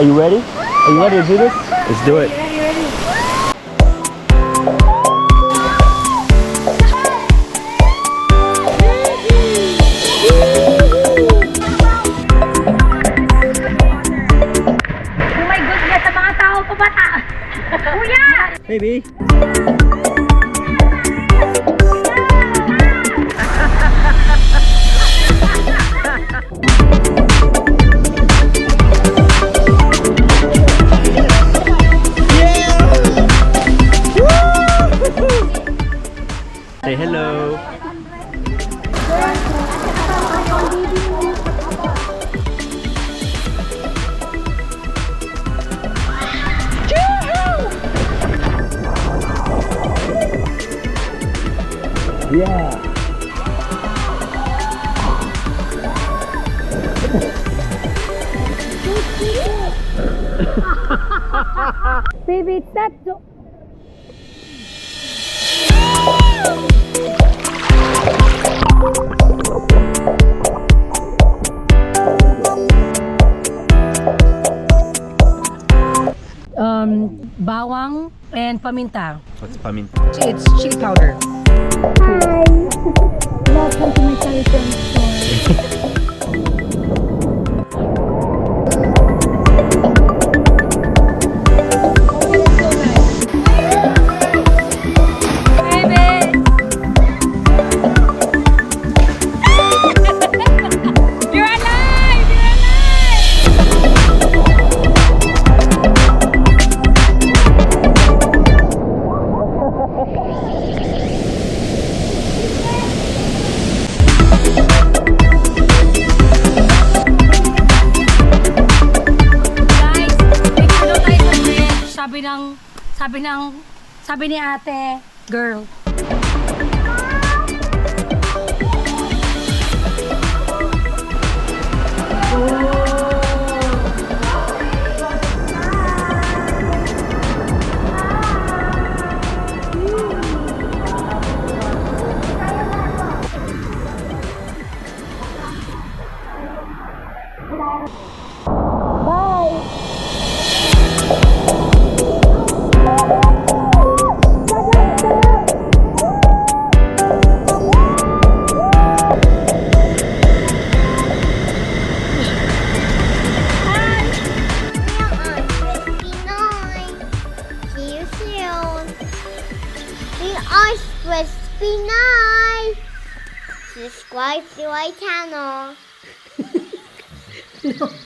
Are you ready? Are you ready to do this? Let's do it. Ready. Oh my goodness, sa mga tao pa bata. Kuya! Baby. Say hello. Yeah. Baby, it's that bawang and paminta. What's paminta? It's chili powder. Hi! Welcome to my telephone store. Sabi ni ate, girl. Pinoy! Subscribe to my channel.